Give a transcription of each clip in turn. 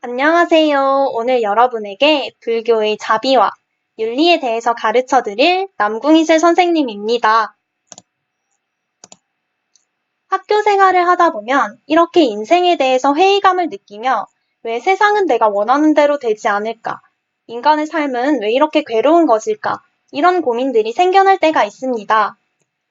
안녕하세요. 오늘 여러분에게 불교의 자비와 윤리에 대해서 가르쳐 드릴 남궁이슬 선생님입니다. 학교 생활을 하다 보면 이렇게 인생에 대해서 회의감을 느끼며 왜 세상은 내가 원하는 대로 되지 않을까? 인간의 삶은 왜 이렇게 괴로운 것일까? 이런 고민들이 생겨날 때가 있습니다.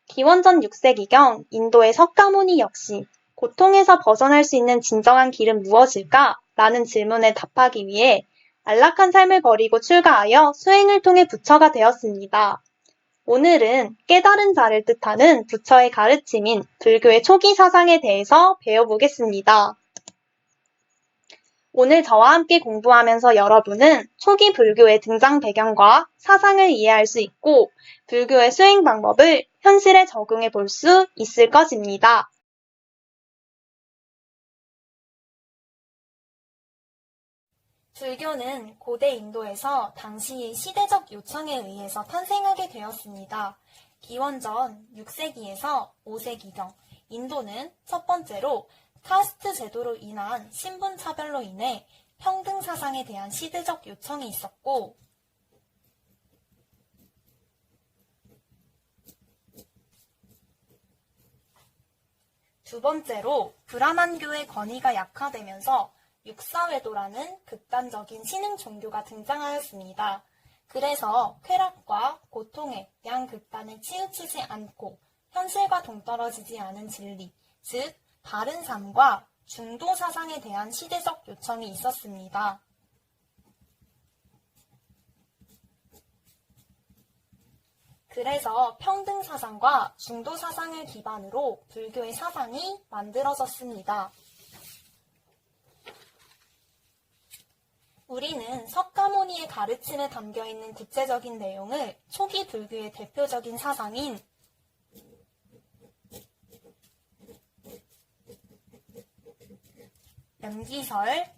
기원전 6세기경 인도의 석가모니 역시 고통에서 벗어날 수 있는 진정한 길은 무엇일까? 라는 질문에 답하기 위해 안락한 삶을 버리고 출가하여 수행을 통해 부처가 되었습니다. 오늘은 깨달은 자를 뜻하는 부처의 가르침인 불교의 초기 사상에 대해서 배워보겠습니다. 오늘 저와 함께 공부하면서 여러분은 초기 불교의 등장 배경과 사상을 이해할 수 있고 불교의 수행 방법을 현실에 적용해 볼 수 있을 것입니다. 불교는 고대 인도에서 당시의 시대적 요청에 의해서 탄생하게 되었습니다. 기원전 6세기에서 5세기경, 인도는 첫 번째로 카스트 제도로 인한 신분 차별로 인해 평등 사상에 대한 시대적 요청이 있었고, 두 번째로 브라만교의 권위가 약화되면서 육사회도라는 극단적인 신흥 종교가 등장하였습니다. 그래서 쾌락과 고통의 양극단에 치우치지 않고 현실과 동떨어지지 않은 진리, 즉 바른 삶과 중도 사상에 대한 시대적 요청이 있었습니다. 그래서 평등 사상과 중도 사상을 기반으로 불교의 사상이 만들어졌습니다. 우리는 석가모니의 가르침에 담겨있는 구체적인 내용을 초기 불교의 대표적인 사상인 연기설,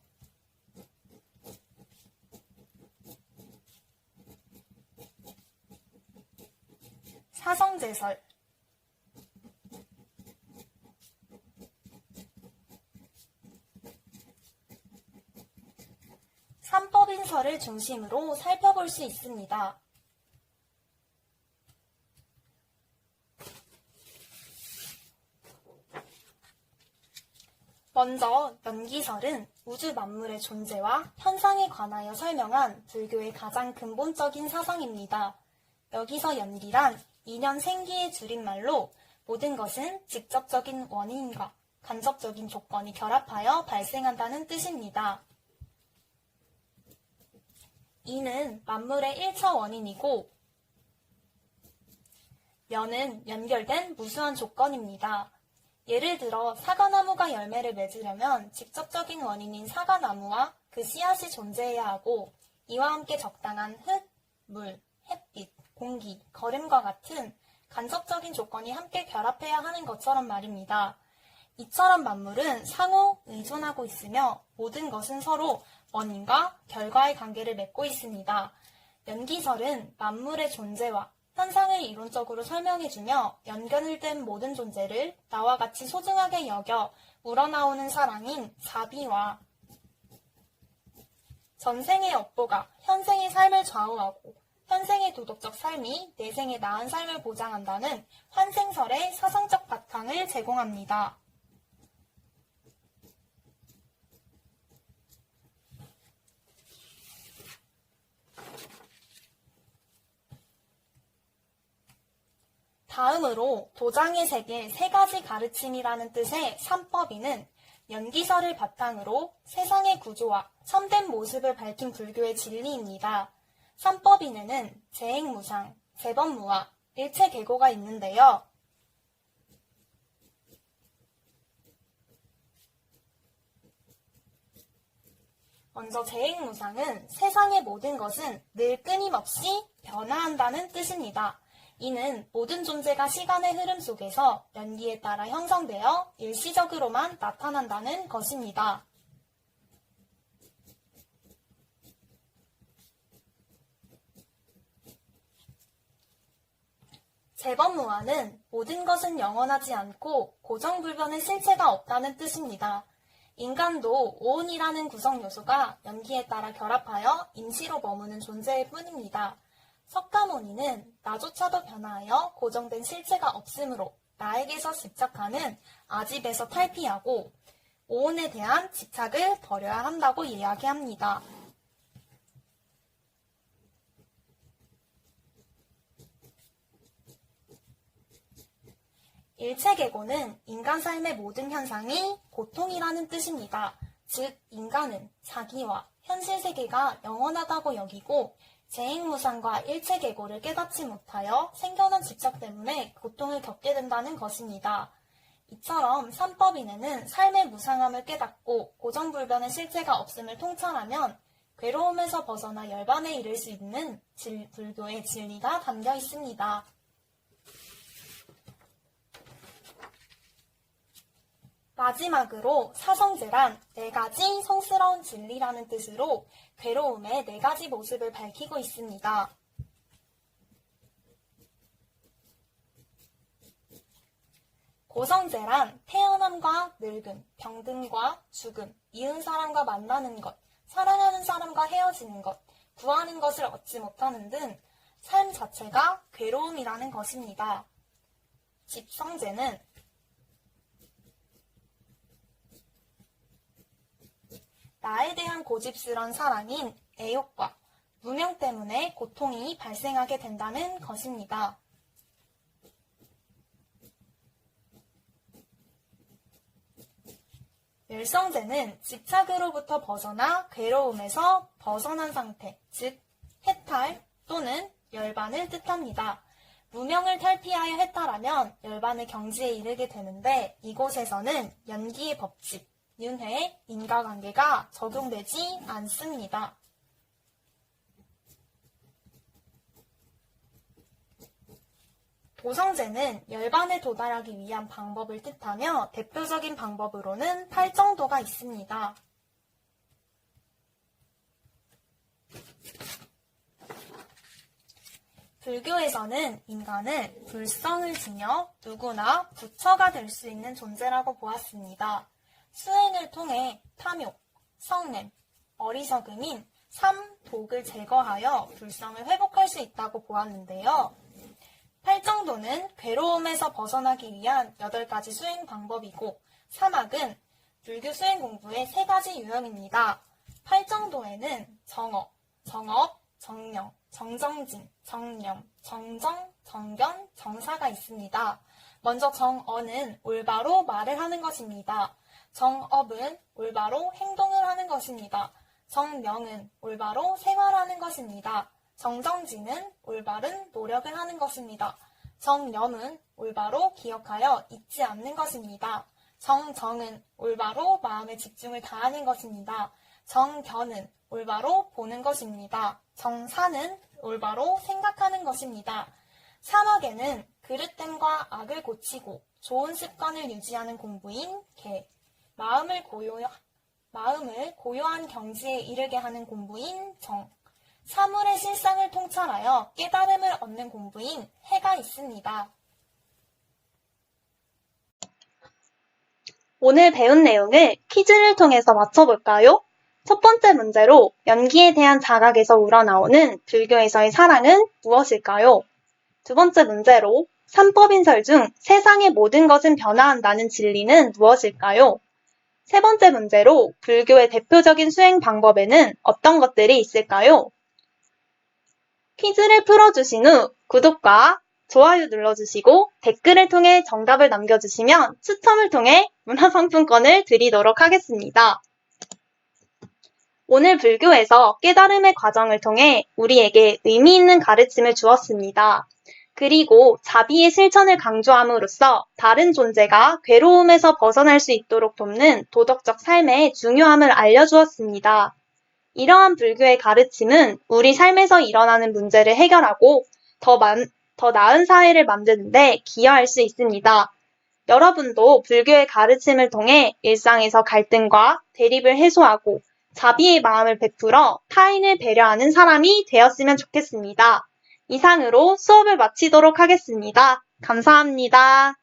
사성제설, 삼법인설을 중심으로 살펴볼 수 있습니다. 먼저 연기설은 우주 만물의 존재와 현상에 관하여 설명한 불교의 가장 근본적인 사상입니다. 여기서 연기란 인연 생기의 줄임말로 모든 것은 직접적인 원인과 간접적인 조건이 결합하여 발생한다는 뜻입니다. 이는 만물의 1차 원인이고 연은 연결된 무수한 조건입니다. 예를 들어 사과나무가 열매를 맺으려면 직접적인 원인인 사과나무와 그 씨앗이 존재해야 하고 이와 함께 적당한 흙, 물, 햇빛, 공기, 거름과 같은 간접적인 조건이 함께 결합해야 하는 것처럼 말입니다. 이처럼 만물은 상호 의존하고 있으며 모든 것은 서로 원인과 결과의 관계를 맺고 있습니다. 연기설은 만물의 존재와 현상을 이론적으로 설명해주며 연결된 모든 존재를 나와 같이 소중하게 여겨 우러나오는 사랑인 자비와 전생의 업보가 현생의 삶을 좌우하고 현생의 도덕적 삶이 내생의 나은 삶을 보장한다는 환생설의 사상적 바탕을 제공합니다. 다음으로 도장의 세계 세 가지 가르침이라는 뜻의 삼법인은 연기설을 바탕으로 세상의 구조와 참된 모습을 밝힌 불교의 진리입니다. 삼법인에는 재행무상, 재범무화, 일체계고가 있는데요. 먼저 재행무상은 세상의 모든 것은 늘 끊임없이 변화한다는 뜻입니다. 이는 모든 존재가 시간의 흐름 속에서 연기에 따라 형성되어 일시적으로만 나타난다는 것입니다. 재범무화는 모든 것은 영원하지 않고 고정불변의 실체가 없다는 뜻입니다. 인간도 오온이라는 구성 요소가 연기에 따라 결합하여 임시로 머무는 존재일 뿐입니다. 석가모니는 나조차도 변화하여 고정된 실체가 없으므로 나에게서 집착하는 아집에서 탈피하고 오온에 대한 집착을 버려야 한다고 이야기합니다. 일체계고는 인간 삶의 모든 현상이 고통이라는 뜻입니다. 즉, 인간은 자기와 현실 세계가 영원하다고 여기고 재행무상과 일체계고를 깨닫지 못하여 생겨난 집착 때문에 고통을 겪게 된다는 것입니다. 이처럼 삼법인에는 삶의 무상함을 깨닫고 고정불변의 실체가 없음을 통찰하면 괴로움에서 벗어나 열반에 이를 수 있는 불교의 진리가 담겨 있습니다. 마지막으로 사성제란 4가지 성스러운 진리라는 뜻으로 괴로움의 4가지 모습을 밝히고 있습니다. 고성제란 태어남과 늙음, 병듦과 죽음, 이은 사람과 만나는 것, 사랑하는 사람과 헤어지는 것, 구하는 것을 얻지 못하는 등 삶 자체가 괴로움이라는 것입니다. 집성제는 나에 대한 고집스런 사랑인 애욕과 무명 때문에 고통이 발생하게 된다는 것입니다. 멸성제는 집착으로부터 벗어나 괴로움에서 벗어난 상태, 즉 해탈 또는 열반을 뜻합니다. 무명을 탈피하여 해탈하면 열반의 경지에 이르게 되는데 이곳에서는 연기의 법칙, 윤회, 인과관계가 적용되지 않습니다. 고성제는 열반에 도달하기 위한 방법을 뜻하며 대표적인 방법으로는 팔정도가 있습니다. 불교에서는 인간을 불성을 지녀 누구나 부처가 될 수 있는 존재라고 보았습니다. 수행을 통해 탐욕, 성냄, 어리석음인 3독을 제거하여 불성을 회복할 수 있다고 보았는데요. 팔정도는 괴로움에서 벗어나기 위한 8가지 수행 방법이고 사막은 불교 수행 공부의 3가지 유형입니다. 팔정도에는 정업, 정령, 정정진, 정념, 정정, 정견, 정사가 있습니다. 먼저 정어는 올바로 말을 하는 것입니다. 정업은 올바로 행동을 하는 것입니다. 정명은 올바로 생활하는 것입니다. 정정진은 올바른 노력을 하는 것입니다. 정념은 올바로 기억하여 잊지 않는 것입니다. 정정은 올바로 마음의 집중을 다하는 것입니다. 정견은 올바로 보는 것입니다. 정사는 올바로 생각하는 것입니다. 사막에는 그릇됨과 악을 고치고 좋은 습관을 유지하는 공부인 개, 마음을 고요한 경지에 이르게 하는 공부인 정, 사물의 실상을 통찰하여 깨달음을 얻는 공부인 해가 있습니다. 오늘 배운 내용을 퀴즈를 통해서 맞춰볼까요? 첫 번째 문제로 연기에 대한 자각에서 우러나오는 불교에서의 사랑은 무엇일까요? 두 번째 문제로 삼법인설 중 세상의 모든 것은 변화한다는 진리는 무엇일까요? 세 번째 문제로 불교의 대표적인 수행 방법에는 어떤 것들이 있을까요? 퀴즈를 풀어주신 후 구독과 좋아요 눌러주시고 댓글을 통해 정답을 남겨주시면 추첨을 통해 문화상품권을 드리도록 하겠습니다. 오늘 불교에서 깨달음의 과정을 통해 우리에게 의미 있는 가르침을 주었습니다. 그리고 자비의 실천을 강조함으로써 다른 존재가 괴로움에서 벗어날 수 있도록 돕는 도덕적 삶의 중요함을 알려주었습니다. 이러한 불교의 가르침은 우리 삶에서 일어나는 문제를 해결하고 더 나은 사회를 만드는 데 기여할 수 있습니다. 여러분도 불교의 가르침을 통해 일상에서 갈등과 대립을 해소하고 자비의 마음을 베풀어 타인을 배려하는 사람이 되었으면 좋겠습니다. 이상으로 수업을 마치도록 하겠습니다. 감사합니다.